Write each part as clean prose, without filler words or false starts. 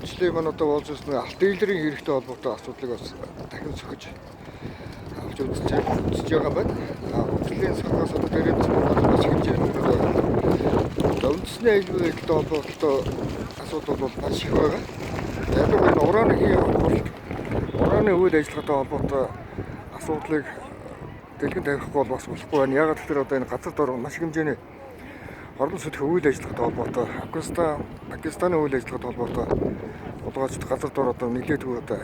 Хөгжлийн маань одоо болж ирсэн алт дийлэрийн хэрэгтэй холбоотой асуудлыг бас дахин зөвхөж авч үзэж байгаа байна. Хөгжлийн сахаас одоо дээрээ бас хэмжээний үндэсний аюулгүй байдалтай холбоотой асуудал бол маш их байгаа. Яг нь ураны үйл ажиллагаатай холбоотой асуудлыг дэлгэн тавихгүй бол бас болохгүй байна. Яг тэгэхээр одоо энэ газар дор маш хэмжээний орон суудлын үйл ажиллагаатай холбоотой Пакистаны үйл ажиллагаатай холбоотой удаач газар дор одоо нэлээдгүй одоо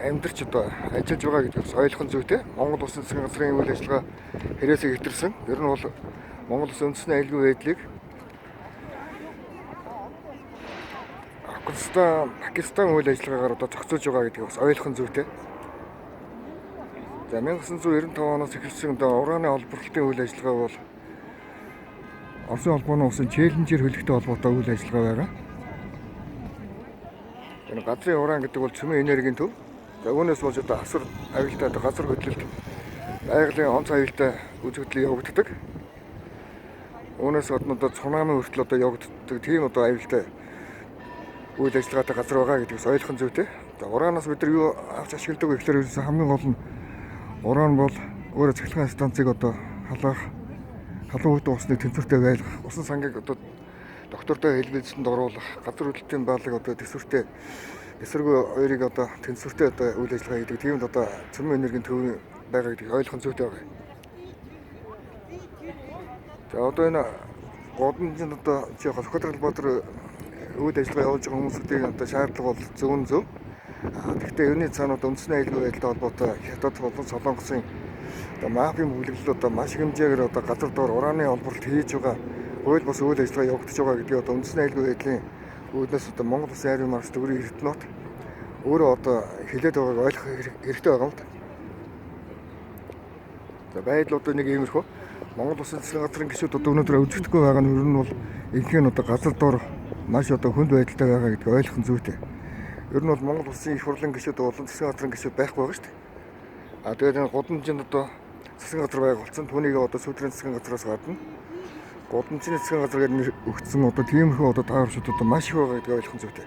амьдарч одоо ажиллаж байгаа гэдгээс ойлгох зүйтэй. Монгол Улсын засгийн газрын үйл ажиллагаа хэрэгсээ хэтэрсэн. Ер нь бол Монгол Улсын үндэсний аюулгүй байдлыг Пакистан үйл ажиллагаагаар одоо зохицуулж байгаа гэдгийг бас ойлгох зүйтэй. За 1995 оноос эхэлсэн одоо ураны олборлолтын үйл ажиллагаа бол Оросын холбооны улсын челленжээр хөлөгтэй холбоотой үйл ажиллагаа байгаа. Энэ газрын уран гэдэг бол цөмийн энергийн төв. За үүнээс болж одоо асар аюултай газар хөдлөлт байгалийн онц аюултай үзэгдэл явагддаг. Үүнээс гадна одоо цунами хүртэл одоо явагддаг тийм одоо аюултай үйл ажиллагаатай газар байгаа гэдгээс ойлгох зүйтэй. За ураанаас бид нар юу авч ашигладаг вэ гэхээр хамгийн гол нь уран бол өөрөө цахилгаан станцыг одоо халуун үдэн усны тэнцвэртэй байлгах, усан сангийг одоо доктортой хэлбэлцэнд оруулах, газар хөдлөлтийн баалыг одоо эсэргүү хоёрыг одоо тэнцвэртэй одоо үйл ажиллагаа хийдэг. Тиймд одоо цөмийн энергийн төв байгаа гэдгийг ойлгох зүйтэй байгаа. За одоо энэ Годамжинд одоо Хотгорбаатар үйл ажиллагаа явуулж байгаа хүмүүсийн одоо шаардлага бол зөв. Гэхдээ юуны цаанууд үндэсний аюулгүй байдалтай холбоотой Хятад болон Солонгосын одоо мафийн бүлэглэл одоо маш хэмжээгээр одоо газар дор ураны олборлолт хийж байгаа хууль бус үйл ажиллагаа явагдаж байгаа гэдгийг одоо үндэсний аюулгүй байдлын үүднээс одоо Монгол Улсын ариун маргааш төгрөгийн эрдэнэт өөрөө одоо хэлээд байгааг ойлгох хэрэгтэй байгаа юм л да. За байдал одоо нэг иймэрхүү Монгол Улсын засгийн газрын гишүүд одоо өнөөдөр үзэгдэхгүй байгаа нь ер нь бол ихэнх одоо газар дор маш одоо хүнд байдалтай байгаа гэдгийг ойлгох зүйтэй. Ер нь бол Монгол Улсын их хурлын гишүүд болон засгийн газрын гишүүд байхгүй байгаа шүү дээ. Тэгээд энэ Годамжинд одоо засгийн газар байгуулсан. Түүнийг одоо Сүдрийн засгийн газраас гадна Годамжины засгийн газар гэж нэр өгсөн одоо тиймэрхүү одоо таарчуд одоо маш их байгаа гэдгийг ойлгох зүйтэй.